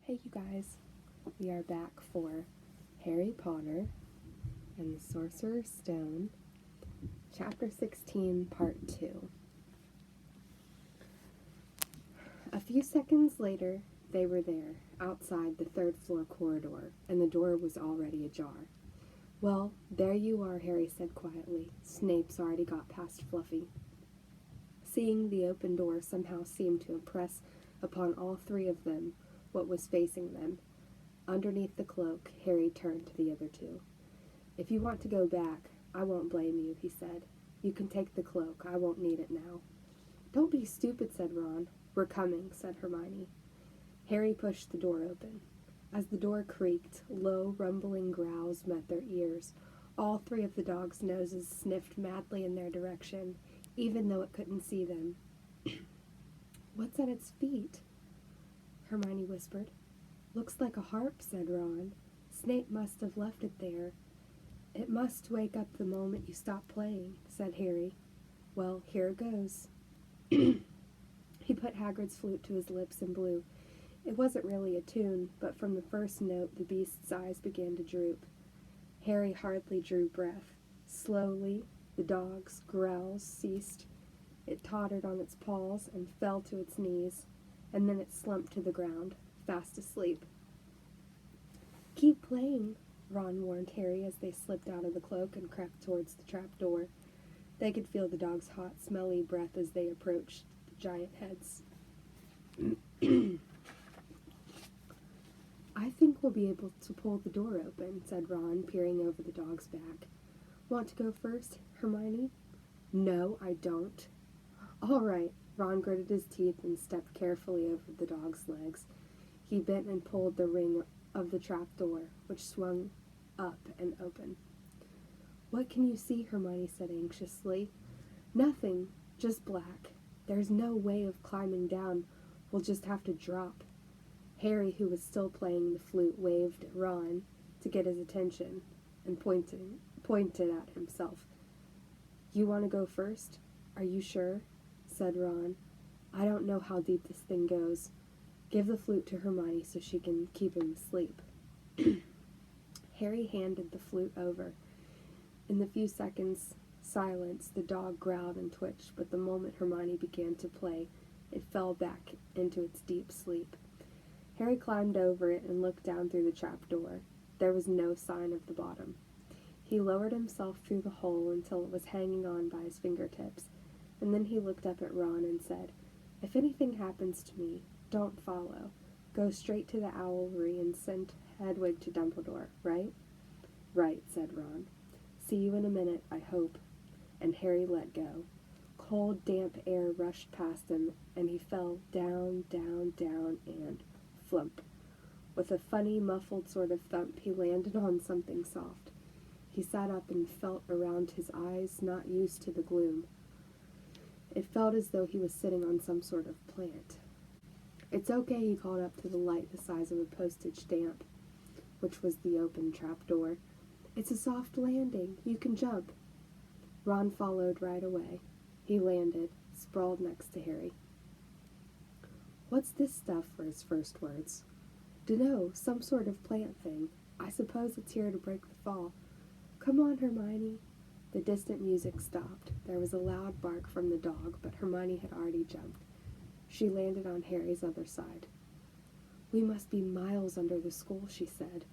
Hey you guys, we are back for Harry Potter and the Sorcerer's Stone, Chapter 16, Part 2. A few seconds later, they were there, outside the third-floor corridor, and the door was already ajar. "Well, there you are," Harry said quietly. "Snape's already got past Fluffy." Seeing the open door somehow seemed to impress upon all three of them what was facing them. Underneath the cloak, Harry turned to the other two. "If you want to go back, I won't blame you," he said. "You can take the cloak. I won't need it now." "Don't be stupid," said Ron. "We're coming," said Hermione. Harry pushed the door open. As the door creaked, low, rumbling growls met their ears. All three of the dogs' noses sniffed madly in their direction, even though it couldn't see them. "What's at its feet?" Hermione whispered. "Looks like a harp," said Ron. "Snape must have left it there." "It must wake up the moment you stop playing," said Harry. "Well, here it goes." He put Hagrid's flute to his lips and blew. It wasn't really a tune, but from the first note the beast's eyes began to droop. Harry hardly drew breath. Slowly, the dog's growls ceased. It tottered on its paws and fell to its knees, and then it slumped to the ground, fast asleep. "Keep playing," Ron warned Harry as they slipped out of the cloak and crept towards the trap door. They could feel the dog's hot, smelly breath as they approached the giant heads. "I think we'll be able to pull the door open," said Ron, peering over the dog's back. "Want to go first, Hermione?" "No, I don't." "All right." Ron gritted his teeth and stepped carefully over the dog's legs. He bent and pulled the ring of the trap door, which swung up and open. "What can you see?" Hermione said anxiously. "Nothing, just black. There's no way of climbing down. We'll just have to drop." Harry, who was still playing the flute, waved at Ron to get his attention and pointed at himself. "You want to go first? Are you sure?" said Ron. "I don't know how deep this thing goes. Give the flute to Hermione so she can keep him asleep." Harry handed the flute over. In the few seconds' silence, the dog growled and twitched, but the moment Hermione began to play, it fell back into its deep sleep. Harry climbed over it and looked down through the trap door. There was no sign of the bottom. He lowered himself through the hole until it was hanging on by his fingertips, and then he looked up at Ron and said, "If anything happens to me, don't follow. Go straight to the owlry and send Hedwig to Dumbledore, right?" "Right," said Ron. "See you in a minute, I hope." And Harry let go. Cold, damp air rushed past him, and he fell down, down, down, and flump. With a funny, muffled sort of thump, he landed on something soft. He sat up and felt around his eyes, not used to the gloom. It felt as though he was sitting on some sort of plant. "It's okay," he called up to the light the size of a postage stamp, which was the open trap door. "It's a soft landing. You can jump." Ron followed right away. He landed, sprawled next to Harry. "What's this stuff?" were his first words. "Dunno, some sort of plant thing. I suppose it's here to break the fall." "Come on, Hermione." The distant music stopped. There was a loud bark from the dog, but Hermione had already jumped. She landed on Harry's other side. "We must be miles under the school," she said.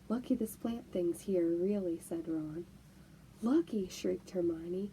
"Lucky this plant thing's here, really," said Ron. "Lucky!" shrieked Hermione.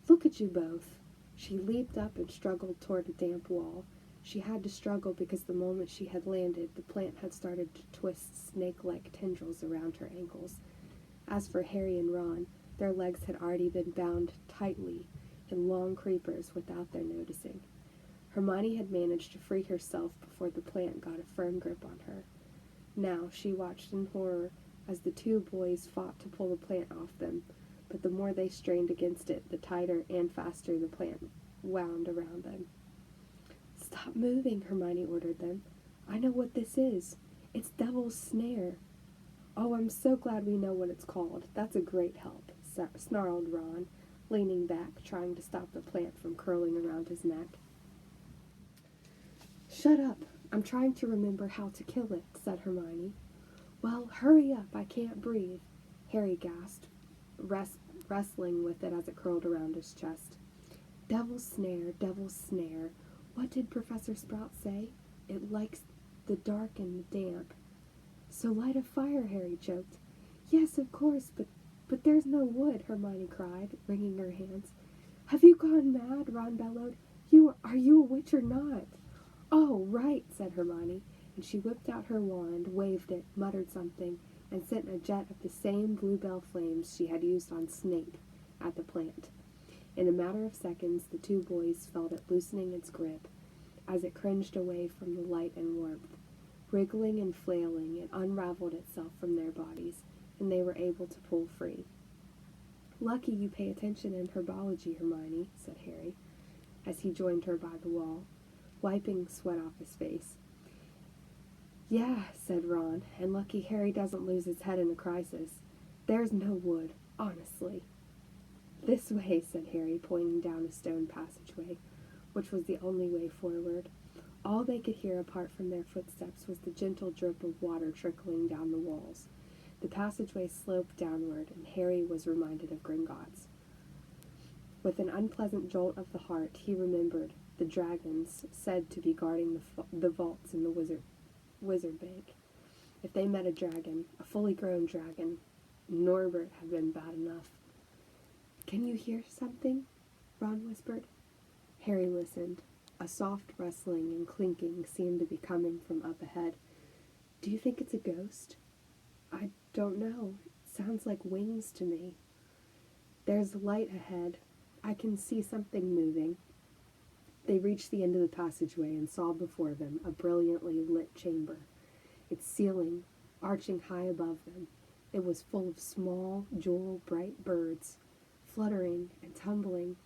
"Look at you both." She leaped up and struggled toward a damp wall. She had to struggle because the moment she had landed, the plant had started to twist snake-like tendrils around her ankles. As for Harry and Ron, their legs had already been bound tightly in long creepers without their noticing. Hermione had managed to free herself before the plant got a firm grip on her. Now she watched in horror as the two boys fought to pull the plant off them, but the more they strained against it, the tighter and faster the plant wound around them. "Stop moving," Hermione ordered them. "I know what this is. It's Devil's Snare." "Oh, I'm so glad we know what it's called. That's a great help," snarled Ron, leaning back, trying to stop the plant from curling around his neck. "Shut up," I'm trying to remember how to kill it, said Hermione. Well, hurry up, I can't breathe, Harry gasped, wrestling with it as it curled around his chest. Devil's snare, devil's snare. What did Professor Sprout say? It likes the dark and the damp. So light a fire, Harry choked. Yes, of course, but there's no wood, Hermione cried, wringing her hands. Have you gone mad? Ron bellowed. Are you a witch or not? Oh, right, said Hermione, and she whipped out her wand, waved it, muttered something, and sent a jet of the same bluebell flames she had used on Snape at the plant. In a matter of seconds, the two boys felt it loosening its grip as it cringed away from the light and warmth. Wriggling and flailing, it unraveled itself from their bodies, and they were able to pull free. Lucky you pay attention in herbology, Hermione, said Harry, as he joined her by the wall, wiping sweat off his face. Yeah, said Ron, and lucky Harry doesn't lose his head in a crisis. There's no wood, honestly. This way, said Harry, pointing down a stone passageway, which was the only way forward. All they could hear apart from their footsteps was the gentle drip of water trickling down the walls. The passageway sloped downward, and Harry was reminded of Gringotts. With an unpleasant jolt of the heart, he remembered the dragons said to be guarding the vaults in the wizard bank. If they met a dragon, a fully grown dragon, Norbert had been bad enough. Can you hear something? Ron whispered. Harry listened. A soft rustling and clinking seemed to be coming from up ahead. Do you think it's a ghost? I don't know. It sounds like wings to me. There's light ahead. I can see something moving. They reached the end of the passageway and saw before them a brilliantly lit chamber, its ceiling arching high above them. It was full of small, jewel-bright birds, fluttering and tumbling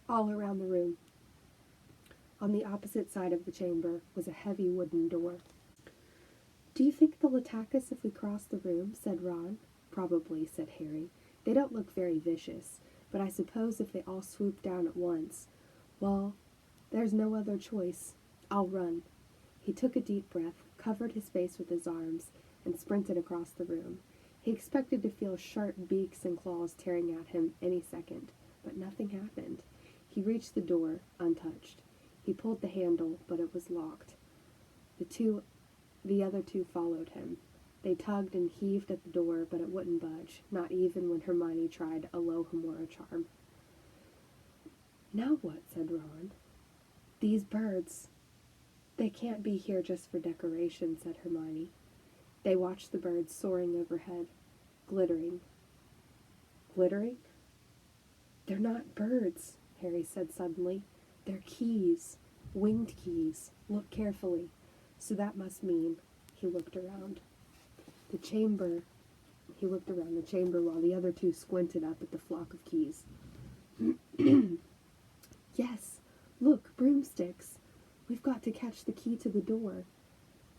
all around the room. On the opposite side of the chamber was a heavy wooden door. Do you think they'll attack us if we cross the room? Said Ron. Probably, said Harry. They don't look very vicious, but I suppose if they all swoop down at once, well, there's no other choice. I'll run. He took a deep breath, covered his face with his arms, and sprinted across the room. He expected to feel sharp beaks and claws tearing at him any second, but nothing happened. He reached the door, untouched. He pulled the handle, but it was locked. The other two followed him. They tugged and heaved at the door, but it wouldn't budge, not even when Hermione tried Alohomora charm. Now what? Said Ron. These birds. They can't be here just for decoration, said Hermione. They watched the birds soaring overhead, glittering. Glittering? They're not birds, Harry said suddenly. They're keys. Winged keys. Look carefully. So that must mean... He looked around the chamber while the other two squinted up at the flock of keys. Yes, look, broomsticks. We've got to catch the key to the door.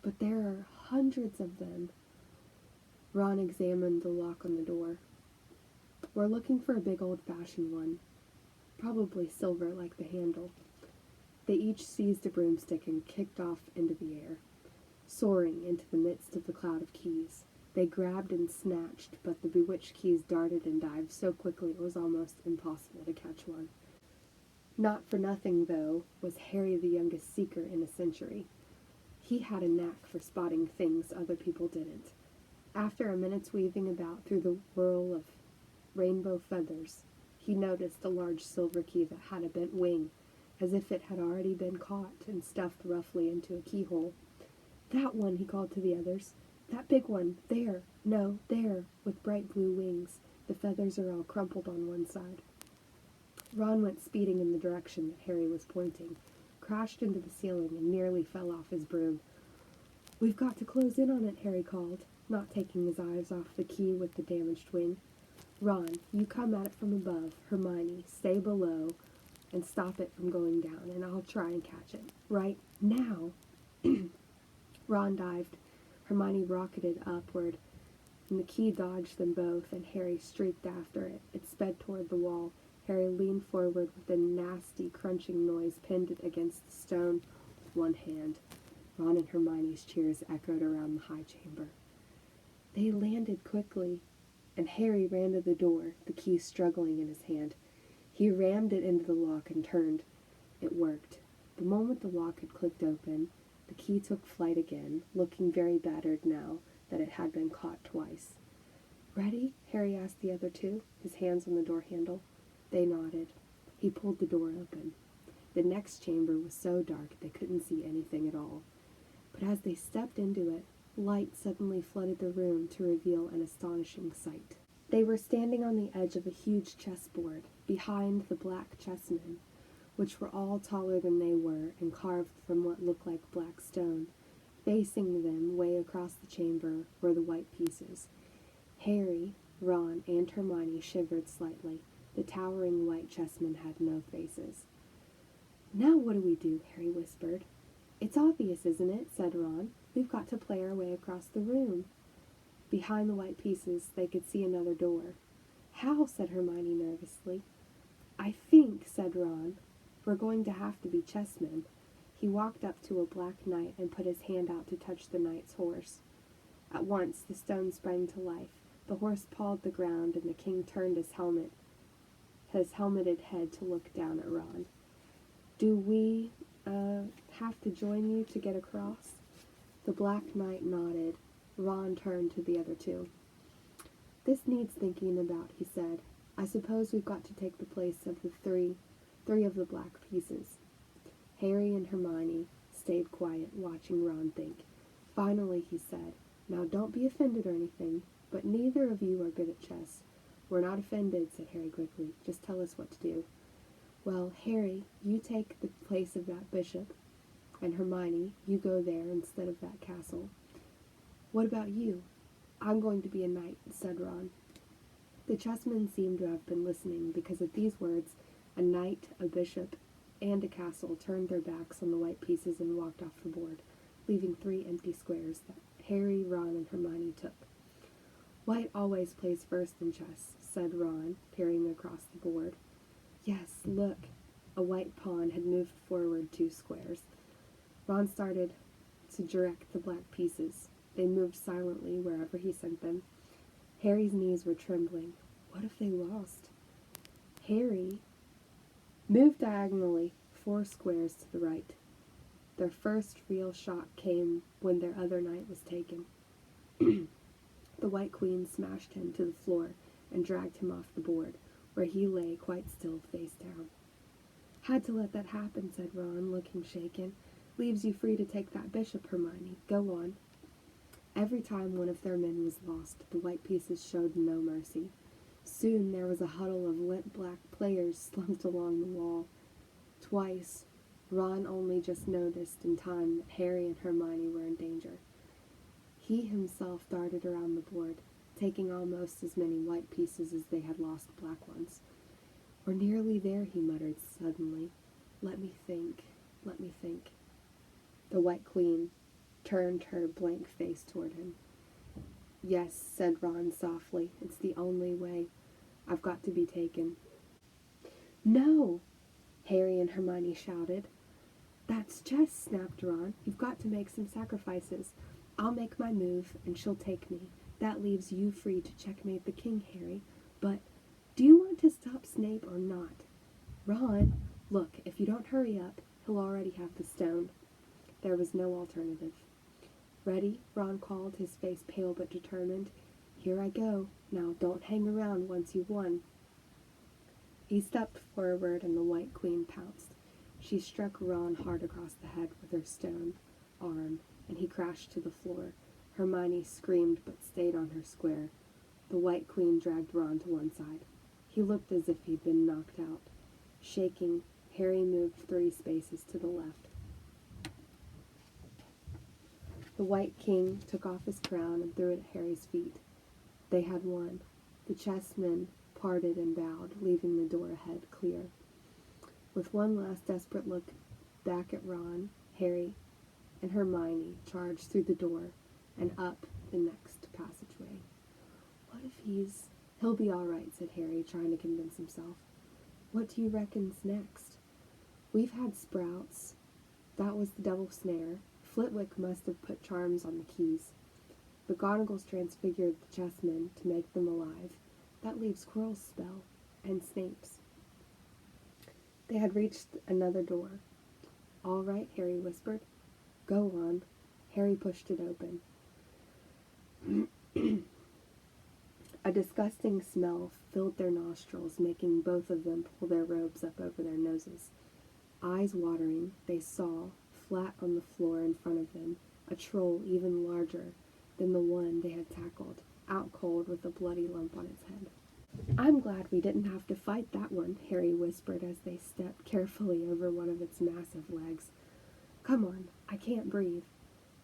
But there are hundreds of them. Ron examined the lock on the door. We're looking for a big old-fashioned one. Probably silver like the handle. They each seized a broomstick and kicked off into the air, soaring into the midst of the cloud of keys. They grabbed and snatched, but the bewitched keys darted and dived so quickly it was almost impossible to catch one. Not for nothing, though, was Harry the youngest seeker in a century. He had a knack for spotting things other people didn't. After a minute's weaving about through the whirl of rainbow feathers, he noticed a large silver key that had a bent wing, as if it had already been caught and stuffed roughly into a keyhole. That one, he called to the others. That big one, there, no, there, with bright blue wings. The feathers are all crumpled on one side. Ron went speeding in the direction that Harry was pointing, crashed into the ceiling, and nearly fell off his broom. We've got to close in on it, Harry called, not taking his eyes off the key with the damaged wing. Ron, you come at it from above. Hermione, stay below and stop it from going down, and I'll try and catch it. Right now! Ron dived. Hermione rocketed upward, and the key dodged them both, and Harry streaked after it. It sped toward the wall. Harry leaned forward with a nasty, crunching noise, pinned it against the stone one hand. Ron and Hermione's cheers echoed around the high chamber. They landed quickly, and Harry ran to the door, the key struggling in his hand. He rammed it into the lock and turned. It worked. The moment the lock had clicked open, the key took flight again, looking very battered now that it had been caught twice. "Ready?" Harry asked the other two, his hands on the door handle. They nodded. He pulled the door open. The next chamber was so dark they couldn't see anything at all. But as they stepped into it, light suddenly flooded the room to reveal an astonishing sight. They were standing on the edge of a huge chessboard, behind the black chessmen, which were all taller than they were and carved from what looked like black stone. Facing them, way across the chamber, were the white pieces. Harry, Ron, and Hermione shivered slightly. The towering white chessmen had no faces. "Now what do we do?" Harry whispered. "It's obvious, isn't it?" said Ron. "We've got to play our way across the room." Behind the white pieces, they could see another door. "How?" said Hermione nervously. "I think," said Ron, "we're going to have to be chessmen." He walked up to a black knight and put his hand out to touch the knight's horse. At once, the stone sprang to life. The horse pawed the ground, and the king turned his helmeted head to look down at Ron. "Do we, have to join you to get across?" The Black Knight nodded. Ron turned to the other two. "This needs thinking about," he said. "I suppose we've got to take the place of the three of the black pieces." Harry and Hermione stayed quiet, watching Ron think. Finally he said, "Now don't be offended or anything, but neither of you are good at chess." "We're not offended," said Harry quickly. "Just tell us what to do." "Well, Harry, you take the place of that bishop, and Hermione, you go there instead of that castle." "What about you?" "I'm going to be a knight," said Ron. The chessmen seemed to have been listening, because at these words, a knight, a bishop, and a castle turned their backs on the white pieces and walked off the board, leaving 3 empty squares that Harry, Ron, and Hermione took. "White always plays first in chess," said Ron, peering across the board. "Yes, look." A white pawn had moved forward 2 squares. Ron started to direct the black pieces. They moved silently wherever he sent them. Harry's knees were trembling. What if they lost? "Harry, move diagonally 4 squares to the right." Their first real shock came when their other knight was taken. The White Queen smashed him to the floor and dragged him off the board, where he lay quite still, face down. "Had to let that happen," said Ron, looking shaken. "Leaves you free to take that bishop, Hermione. Go on." Every time one of their men was lost, the white pieces showed no mercy. Soon there was a huddle of limp black players slumped along the wall. Twice, Ron only just noticed in time that Harry and Hermione were in danger. He himself darted around the board, taking almost as many white pieces as they had lost black ones. "We're nearly there," he muttered suddenly. Let me think. The White Queen turned her blank face toward him. "Yes," said Ron softly. "It's the only way. I've got to be taken." "No!" Harry and Hermione shouted. "That's chess," snapped Ron. "You've got to make some sacrifices. I'll make my move, and she'll take me. That leaves you free to checkmate the king, Harry. But do you want to stop Snape or not?" "Ron, look, if you don't hurry up, he'll already have the stone." There was no alternative. "Ready?" Ron called, his face pale but determined. "Here I go. Now don't hang around once you've won." He stepped forward, and the White Queen pounced. She struck Ron hard across the head with her stone arm, and he crashed to the floor. Hermione screamed but stayed on her square. The White Queen dragged Ron to one side. He looked as if he'd been knocked out. Shaking, Harry moved 3 spaces to the left. The White King took off his crown and threw it at Harry's feet. They had won. The chessmen parted and bowed, leaving the door ahead clear. With one last desperate look back at Ron, Harry and Hermione charged through the door and up the next passageway. "What if He'll be all right," said Harry, trying to convince himself. "What do you reckon's next?" "We've had sprouts. That was the double snare. Flitwick must have put charms on the keys. McGonagall's transfigured the chessmen to make them alive. That leaves Quirrell's spell, and Snape's. They had reached another door. "All right," Harry whispered. "Go on." Harry pushed it open. A disgusting smell filled their nostrils, making both of them pull their robes up over their noses. Eyes watering, they saw, flat on the floor in front of them, a troll even larger than the one they had tackled, out cold with a bloody lump on its head. "I'm glad we didn't have to fight that one," Harry whispered as they stepped carefully over one of its massive legs. "Come on, I can't breathe."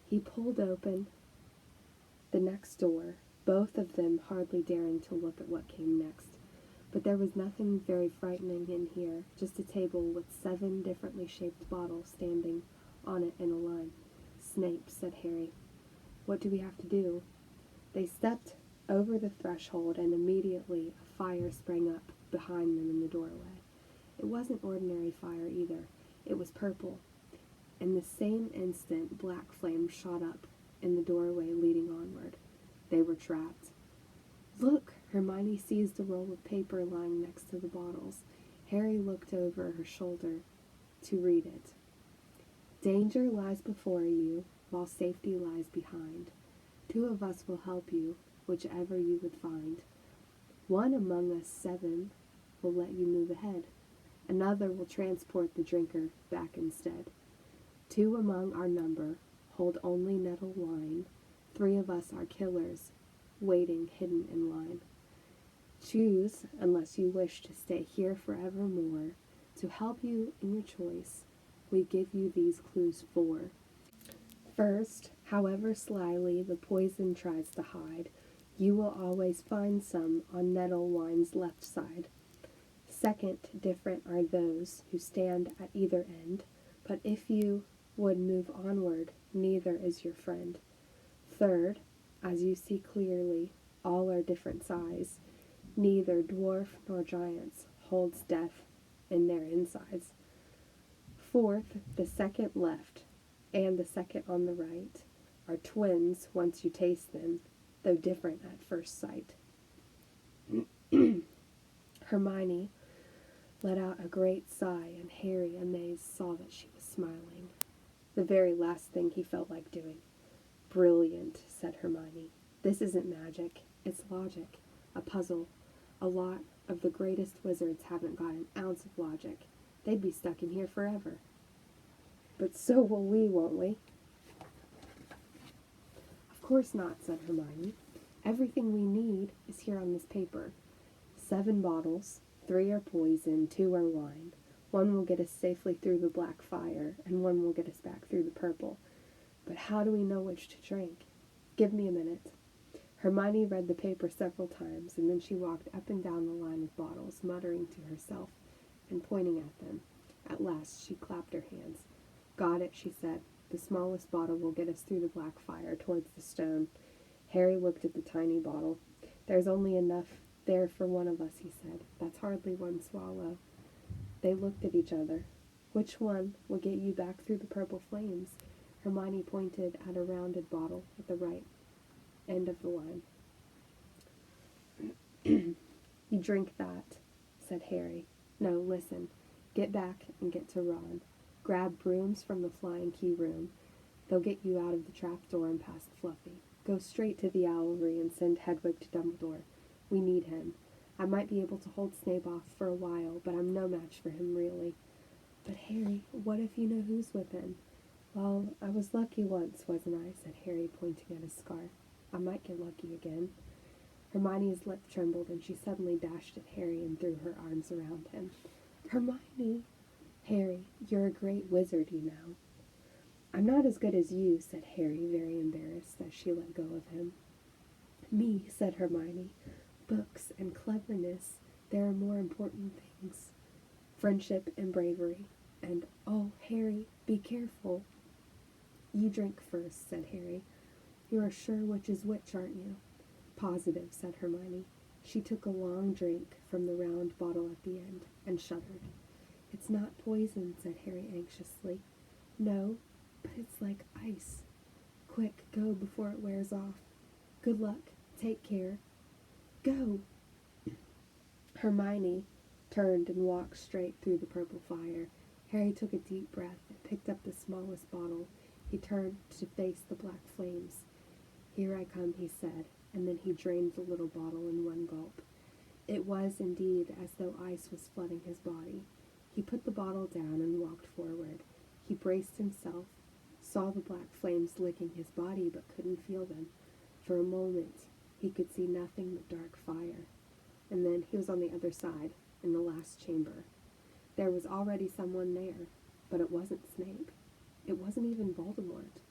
He pulled open the next door, both of them hardly daring to look at what came next. But there was nothing very frightening in here, just a table with 7 differently shaped bottles standing on it in a line. "Snape," said Harry. "What do we have to do?" They stepped over the threshold, and immediately a fire sprang up behind them in the doorway. It wasn't ordinary fire either. It was purple. In the same instant, black flames shot up in the doorway leading onward. They were trapped. "Look!" Hermione seized a roll of paper lying next to the bottles. Harry looked over her shoulder to read it. "Danger lies before you, while safety lies behind. 2 of us will help you, whichever you would find. 1 among us 7 will let you move ahead. Another will transport the drinker back instead. 2 among our number hold only nettle wine. 3 of us are killers, waiting hidden in line. Choose, unless you wish to stay here forevermore. To help you in your choice, we give you these clues 4. First, however slyly the poison tries to hide, you will always find some on nettle wine's left side. Second, different are those who stand at either end, but if you would move onward, neither is your friend. Third, as you see clearly, all are different size. Neither dwarf nor giants holds death in their insides. Fourth, the second left and the second on the right are twins once you taste them, though different at first sight." Hermione let out a great sigh, and Harry, amazed, saw that she was smiling. The very last thing he felt like doing. "Brilliant," said Hermione. "This isn't magic, it's logic, a puzzle. A lot of the greatest wizards haven't got an ounce of logic. They'd be stuck in here forever." "But so will we, won't we?" "Of course not," said Hermione. "Everything we need is here on this paper. 7 bottles, 3 are poison, 2 are wine. 1 will get us safely through the black fire, and 1 will get us back through the purple. But how do we know which to drink? Give me a minute." Hermione read the paper several times, and then she walked up and down the line of bottles, muttering to herself and pointing at them. At last she clapped her hands. "Got it," she said. "The smallest bottle will get us through the black fire towards the stone." Harry looked at the tiny bottle. "There's only enough there for 1 of us," he said. "That's hardly 1 swallow." They looked at each other. "Which one will get you back through the purple flames?" Hermione pointed at a rounded bottle at the right end of the line. "You drink that," said Harry. "No, listen. Get back and get to Ron. Grab brooms from the Flying Key room. They'll get you out of the trapdoor and past Fluffy. Go straight to the Owlry and send Hedwig to Dumbledore. We need him. I might be able to hold Snape off for a while, but I'm no match for him, really." "But, Harry, what if you know who's with him?" "Well, I was lucky once, wasn't I?" said Harry, pointing at his scar. "I might get lucky again." Hermione's lip trembled, and she suddenly dashed at Harry and threw her arms around him. "Hermione!" "Harry, you're a great wizard, you know." "I'm not as good as you," said Harry, very embarrassed, as she let go of him. "Me," said Hermione. "Books and cleverness, there are more important things. Friendship and bravery. And, oh, Harry, be careful." "You drink first," said Harry. "You are sure which is which, aren't you?" "Positive," said Hermione. She took a long drink from the round bottle at the end, and shuddered. "It's not poison," said Harry anxiously. No, but it's like ice. Quick, go before it wears off. Good luck. Take care. Go! Hermione turned and walked straight through the purple fire. Harry took a deep breath and picked up the smallest bottle. He turned to face the black flames. Here I come, he said, and then he drained the little bottle in one gulp. It was indeed as though ice was flooding his body. He put the bottle down and walked forward. He braced himself, saw the black flames licking his body but couldn't feel them. For a moment, he could see nothing but dark fire. And then he was on the other side, in the last chamber. There was already someone there, but it wasn't Snape. It wasn't even Voldemort.